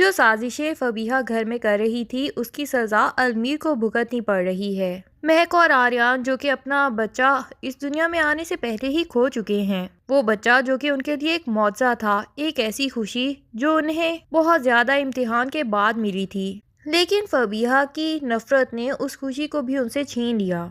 جو سازشیں فبیہا گھر میں کر رہی تھی اس کی سزا المیر کو بھگتنی پڑ رہی ہے۔ مہک اور آریان جو کہ اپنا بچہ اس دنیا میں آنے سے پہلے ہی کھو چکے ہیں، وہ بچہ جو کہ ان کے لیے ایک معجزہ تھا، ایک ایسی خوشی جو انہیں بہت زیادہ امتحان کے بعد ملی تھی، لیکن فبیہا کی نفرت نے اس خوشی کو بھی ان سے چھین لیا۔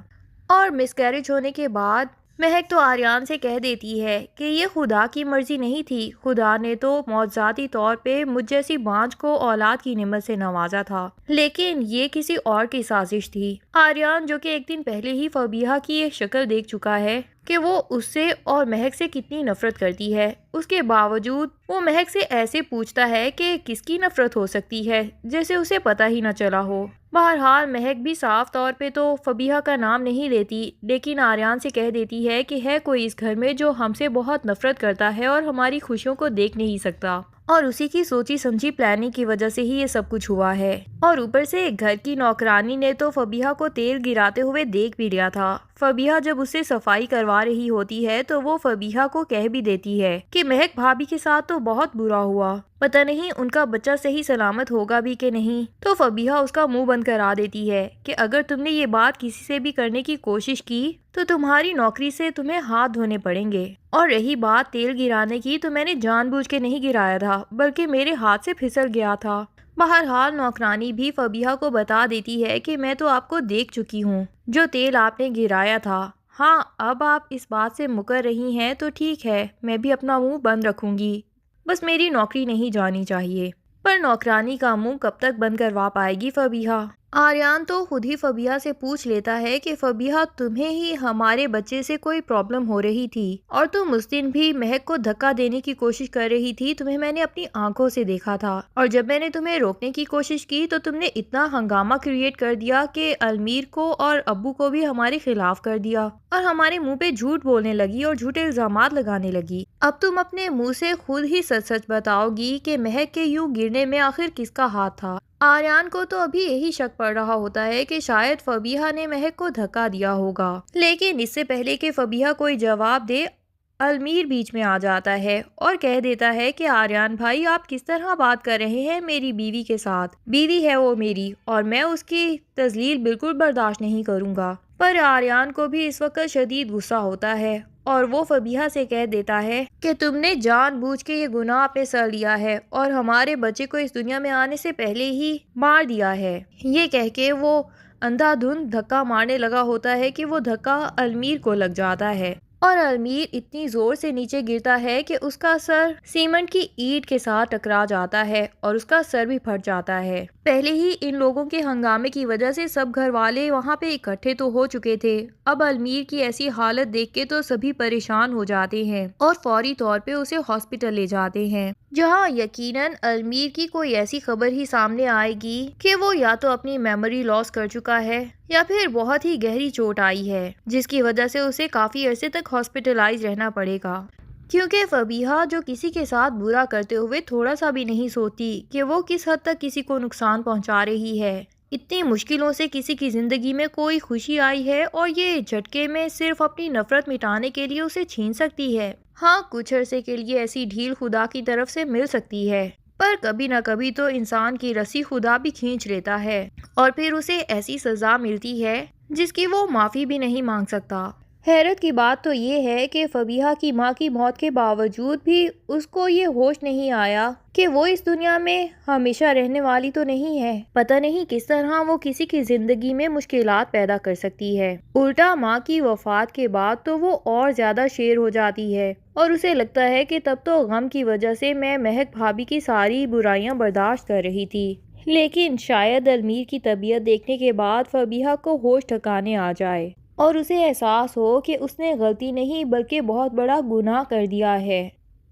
اور مس کیریج ہونے کے بعد مہک تو آریان سے کہہ دیتی ہے کہ یہ خدا کی مرضی نہیں تھی، خدا نے تو معجزاتی طور پہ مجھ جیسی بانجھ کو اولاد کی نعمت سے نوازا تھا، لیکن یہ کسی اور کی سازش تھی۔ آریان جو کہ ایک دن پہلے ہی فبیہا کی یہ شکل دیکھ چکا ہے کہ وہ اس سے اور مہک سے کتنی نفرت کرتی ہے، اس کے باوجود وہ مہک سے ایسے پوچھتا ہے کہ کس کی نفرت ہو سکتی ہے جیسے اسے پتہ ہی نہ چلا ہو۔ بہرحال مہک بھی صاف طور پہ تو فبیہا کا نام نہیں لیتی، لیکن آریان سے کہہ دیتی ہے کہ ہے کوئی اس گھر میں جو ہم سے بہت نفرت کرتا ہے اور ہماری خوشیوں کو دیکھ نہیں سکتا، اور اسی کی سوچی سمجھی پلاننگ کی وجہ سے ہی یہ سب کچھ ہوا ہے۔ اور اوپر سے گھر کی نوکرانی نے تو فبیہا کو تیل گراتے ہوئے دیکھ بھی لیا تھا۔ فبیہا جب اسے صفائی کروا رہی ہوتی ہے تو وہ فبیہا کو کہہ بھی دیتی ہے کہ مہک بھابھی کے ساتھ تو بہت برا ہوا، پتہ نہیں ان کا بچہ صحیح سلامت ہوگا بھی کہ نہیں۔ تو فبیہا اس کا منہ بند کرا دیتی ہے کہ اگر تم نے یہ بات کسی سے بھی کرنے کی کوشش کی تو تمہاری نوکری سے تمہیں ہاتھ دھونے پڑیں گے، اور رہی بات تیل گرانے کی تو میں نے جان بوجھ کے نہیں گرایا تھا بلکہ میرے ہاتھ سے پھسل گیا تھا۔ بہرحال نوکرانی بھی فبیہا کو بتا دیتی ہے کہ میں تو آپ کو دیکھ چکی ہوں جو تیل آپ نے گرایا تھا، ہاں اب آپ اس بات سے مکر رہی ہیں تو ٹھیک ہے، میں بھی اپنا منہ بند رکھوں گی، بس میری نوکری نہیں جانی چاہیے۔ پر نوکرانی کا منہ کب تک بند کروا پائے گی فبیہا؟ آریان تو خود ہی فبیہا سے پوچھ لیتا ہے کہ فبیہا تمہیں ہی ہمارے بچے سے کوئی پرابلم ہو رہی تھی اور تم اس دن بھی مہک کو دھکا دینے کی کوشش کر رہی تھی، تمہیں میں نے اپنی آنکھوں سے دیکھا تھا، اور جب میں نے تمہیں روکنے کی کوشش کی تو تم نے اتنا ہنگامہ کریٹ کر دیا کہ المیر کو اور ابو کو بھی ہمارے خلاف کر دیا اور ہمارے منہ پہ جھوٹ بولنے لگی اور جھوٹے الزامات لگانے لگی۔ اب تم اپنے منہ سے خود ہی سچ سچ بتاؤ گی کہ مہک کے یوں گرنے میں آخر کس کا ہاتھ تھا؟ آریان کو تو ابھی یہی شک پڑ رہا ہوتا ہے کہ شاید فبیہا نے مہک کو دھکا دیا ہوگا، لیکن اس سے پہلے کہ فبیہا کوئی جواب دے المیر بیچ میں آ جاتا ہے اور کہہ دیتا ہے کہ آریان بھائی آپ کس طرح بات کر رہے ہیں میری بیوی کے ساتھ، بیوی ہے وہ میری اور میں اس کی تذلیل بالکل برداشت نہیں کروں گا۔ پر آریان کو بھی اس وقت شدید غصہ ہوتا ہے اور وہ فبیہا سے کہہ دیتا ہے کہ تم نے جان بوجھ کے یہ گناہ اپنے سر لیا ہے اور ہمارے بچے کو اس دنیا میں آنے سے پہلے ہی مار دیا ہے۔ یہ کہہ کے وہ اندھا دھند دھکا مارنے لگا ہوتا ہے کہ وہ دھکا المیر کو لگ جاتا ہے اور المیر اتنی زور سے نیچے گرتا ہے کہ اس کا سر سیمنٹ کی اینٹ کے ساتھ ٹکرا جاتا ہے اور اس کا سر بھی پھٹ جاتا ہے۔ پہلے ہی ان لوگوں کے ہنگامے کی وجہ سے سب گھر والے وہاں پہ اکٹھے تو ہو چکے تھے، اب المیر کی ایسی حالت دیکھ کے تو سبھی پریشان ہو جاتے ہیں اور فوری طور پہ اسے ہاسپٹل لے جاتے ہیں، جہاں یقیناً المیر کی کوئی ایسی خبر ہی سامنے آئے گی کہ وہ یا تو اپنی میموری لاس کر چکا ہے یا پھر بہت ہی گہری چوٹ آئی ہے جس کی وجہ سے اسے کافی عرصے تک ہاسپٹلائز رہنا پڑے گا، کیونکہ فبیہا جو کسی کے ساتھ برا کرتے ہوئے تھوڑا سا بھی نہیں سوچتی کہ وہ کس حد تک کسی کو نقصان پہنچا رہی ہے، اتنی مشکلوں سے کسی کی زندگی میں کوئی خوشی آئی ہے اور یہ جھٹکے میں صرف اپنی نفرت مٹانے کے لیے اسے چھین سکتی ہے۔ ہاں کچھ عرصے کے لیے ایسی ڈھیل خدا کی طرف سے مل سکتی ہے، پر کبھی نہ کبھی تو انسان کی رسی خدا بھی کھینچ لیتا ہے اور پھر اسے ایسی سزا ملتی ہے جس کی وہ معافی بھی نہیں مانگ سکتا۔ حیرت کی بات تو یہ ہے کہ فبیہا کی ماں کی موت کے باوجود بھی اس کو یہ ہوش نہیں آیا کہ وہ اس دنیا میں ہمیشہ رہنے والی تو نہیں ہے، پتہ نہیں کس طرح وہ کسی کی زندگی میں مشکلات پیدا کر سکتی ہے۔ الٹا ماں کی وفات کے بعد تو وہ اور زیادہ شیر ہو جاتی ہے اور اسے لگتا ہے کہ تب تو غم کی وجہ سے میں مہک بھابھی کی ساری برائیاں برداشت کر رہی تھی، لیکن شاید المیر کی طبیعت دیکھنے کے بعد فبیہا کو ہوش ٹھکانے آ جائے اور اسے احساس ہو کہ اس نے غلطی نہیں بلکہ بہت بڑا گناہ کر دیا ہے،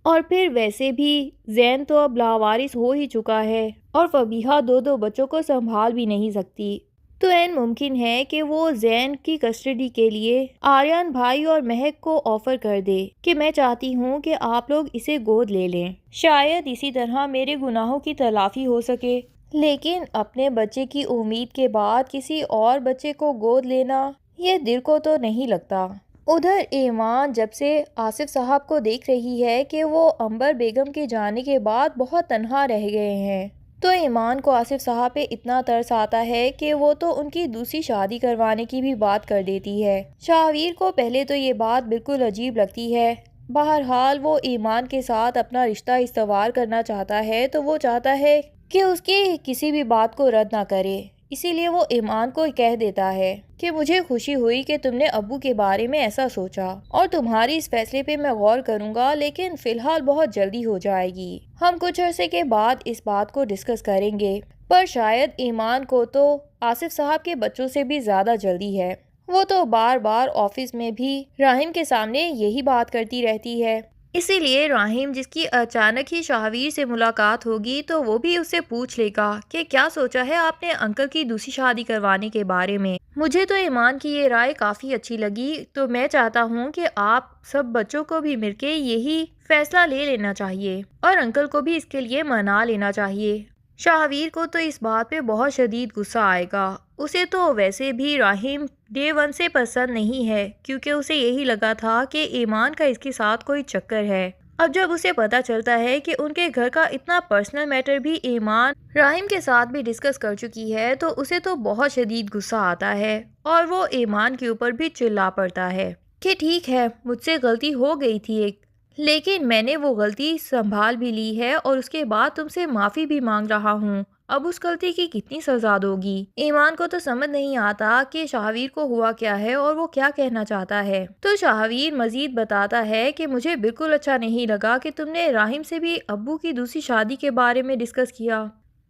اور پھر ویسے بھی زین تو اب لاوارث ہو ہی چکا ہے اور فبیہا دو بچوں کو سنبھال بھی نہیں سکتی، تو عین ممکن ہے کہ وہ زین کی کسٹڈی کے لیے آریان بھائی اور مہک کو آفر کر دے کہ میں چاہتی ہوں کہ آپ لوگ اسے گود لے لیں، شاید اسی طرح میرے گناہوں کی تلافی ہو سکے۔ لیکن اپنے بچے کی امید کے بعد کسی اور بچے کو گود لینا یہ دل کو تو نہیں لگتا۔ ادھر ایمان جب سے آصف صاحب کو دیکھ رہی ہے کہ وہ عنبر بیگم کے جانے کے بعد بہت تنہا رہ گئے ہیں تو ایمان کو آصف صاحب پہ اتنا ترس آتا ہے کہ وہ تو ان کی دوسری شادی کروانے کی بھی بات کر دیتی ہے۔ شاہویر کو پہلے تو یہ بات بالکل عجیب لگتی ہے، بہرحال وہ ایمان کے ساتھ اپنا رشتہ استوار کرنا چاہتا ہے تو وہ چاہتا ہے کہ اس کی کسی بھی بات کو رد نہ کرے، اسی لیے وہ ایمان کو کہہ دیتا ہے کہ مجھے خوشی ہوئی کہ تم نے ابو کے بارے میں ایسا سوچا اور تمہاری اس فیصلے پہ میں غور کروں گا، لیکن فی الحال بہت جلدی ہو جائے گی، ہم کچھ عرصے کے بعد اس بات کو ڈسکس کریں گے۔ پر شاید ایمان کو تو آصف صاحب کے بچوں سے بھی زیادہ جلدی ہے، وہ تو بار بار آفس میں بھی راہم کے سامنے یہی بات کرتی رہتی ہے، اسی لیے راہم جس کی اچانک ہی شاہویر سے ملاقات ہوگی تو وہ بھی اس سے پوچھ لے گا کہ کیا سوچا ہے آپ نے انکل کی دوسری شادی کروانے کے بارے میں۔ مجھے تو ایمان کی یہ رائے کافی اچھی لگی، تو میں چاہتا ہوں کہ آپ سب بچوں کو بھی مل کے یہی فیصلہ لے لینا چاہیے اور انکل کو بھی اس کے لیے منا لینا چاہیے۔ شاہویر کو تو اس بات پہ بہت شدید غصہ آئے گا، اسے تو ویسے بھی راہم ڈے ون سے پسند نہیں ہے، کیونکہ اسے یہی لگا تھا کہ ایمان کا اس کے ساتھ کوئی چکر ہے۔ اب جب اسے پتا چلتا ہے کہ ان کے گھر کا اتنا پرسنل میٹر بھی ایمان راہم کے ساتھ بھی ڈسکس کر چکی ہے تو اسے تو بہت شدید غصہ آتا ہے اور وہ ایمان کے اوپر بھی چلا پڑتا ہے کہ ٹھیک ہے، مجھ سے غلطی ہو گئی تھی ایک، لیکن میں نے وہ غلطی سنبھال بھی لی ہے اور اس کے بعد تم سے معافی بھی مانگ رہا ہوں، اب اس غلطی کی کتنی سزا دوگی؟ ایمان کو تو سمجھ نہیں آتا کہ شاہویر کو ہوا کیا ہے اور وہ کیا کہنا چاہتا ہے، تو شاہویر مزید بتاتا ہے کہ مجھے بالکل اچھا نہیں لگا کہ تم نے راہم سے بھی ابو کی دوسری شادی کے بارے میں ڈسکس کیا۔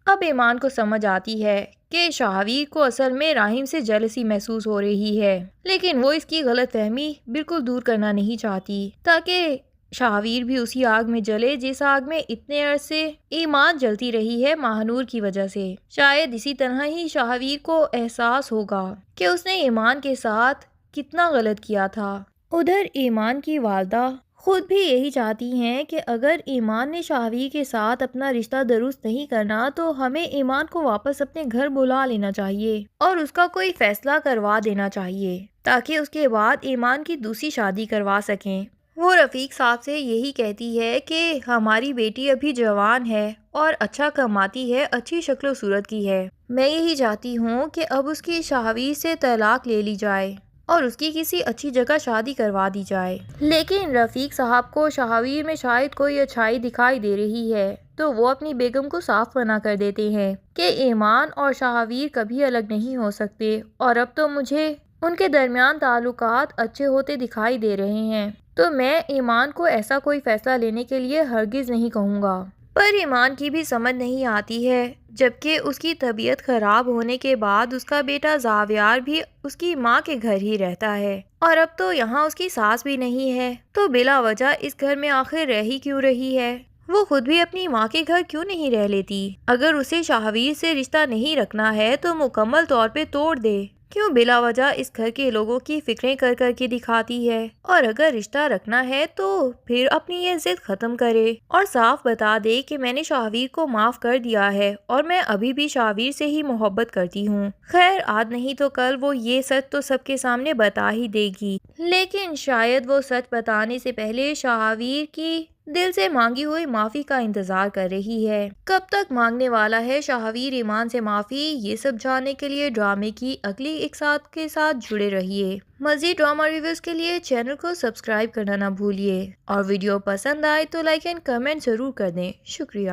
اب ایمان کو سمجھ آتی ہے کہ شاہویر کو اصل میں راہم سے جیلسی محسوس ہو رہی ہے، لیکن وہ اس کی غلط فہمی بالکل دور کرنا نہیں چاہتی تاکہ شاہویر بھی اسی آگ میں جلے جس آگ میں اتنے عرصے ایمان جلتی رہی ہے ماہنور کی وجہ سے۔ شاید اسی طرح ہی شاہویر کو احساس ہوگا کہ اس نے ایمان کے ساتھ کتنا غلط کیا تھا۔ ادھر ایمان کی والدہ خود بھی یہی چاہتی ہیں کہ اگر ایمان نے شاہویر کے ساتھ اپنا رشتہ درست نہیں کرنا تو ہمیں ایمان کو واپس اپنے گھر بلا لینا چاہیے اور اس کا کوئی فیصلہ کروا دینا چاہیے تاکہ اس کے بعد ایمان کی دوسری شادی کروا سکیں۔ وہ رفیق صاحب سے یہی کہتی ہے کہ ہماری بیٹی ابھی جوان ہے اور اچھا کماتی ہے، اچھی شکل و صورت کی ہے، میں یہی چاہتی ہوں کہ اب اس کی شاہویر سے طلاق لے لی جائے اور اس کی کسی اچھی جگہ شادی کروا دی جائے۔ لیکن رفیق صاحب کو شاہویر میں شاید کوئی اچھائی دکھائی دے رہی ہے تو وہ اپنی بیگم کو صاف منع کر دیتے ہیں کہ ایمان اور شاہویر کبھی الگ نہیں ہو سکتے اور اب تو مجھے ان کے درمیان تعلقات اچھے ہوتے دکھائی دے رہے ہیں، تو میں ایمان کو ایسا کوئی فیصلہ لینے کے لیے ہرگز نہیں کہوں گا۔ پر ایمان کی بھی سمجھ نہیں آتی ہے، جبکہ اس کی طبیعت خراب ہونے کے بعد اس کا بیٹا زاویار بھی اس کی ماں کے گھر ہی رہتا ہے اور اب تو یہاں اس کی ساس بھی نہیں ہے، تو بلا وجہ اس گھر میں آخر رہ ہی کیوں رہی ہے؟ وہ خود بھی اپنی ماں کے گھر کیوں نہیں رہ لیتی؟ اگر اسے شاہویر سے رشتہ نہیں رکھنا ہے تو مکمل طور پہ توڑ دے، کیوں بلا وجہ اس گھر کے لوگوں کی فکریں کر کر کے دکھاتی ہے؟ اور اگر رشتہ رکھنا ہے تو پھر اپنی یہ ضد ختم کرے اور صاف بتا دے کہ میں نے شاہویر کو معاف کر دیا ہے اور میں ابھی بھی شاہویر سے ہی محبت کرتی ہوں۔ خیر آج نہیں تو کل وہ یہ سچ تو سب کے سامنے بتا ہی دے گی، لیکن شاید وہ سچ بتانے سے پہلے شاہویر کی دل سے مانگی ہوئی معافی کا انتظار کر رہی ہے۔ کب تک مانگنے والا ہے شاہویر ایمان سے معافی، یہ سب جاننے کے لیے ڈرامے کی اگلی ایک ساتھ کے ساتھ جڑے رہیے۔ مزید ڈرامہ ریویوز کے لیے چینل کو سبسکرائب کرنا نہ بھولیے اور ویڈیو پسند آئے تو لائک اینڈ کمنٹ ضرور کر دیں۔ شکریہ۔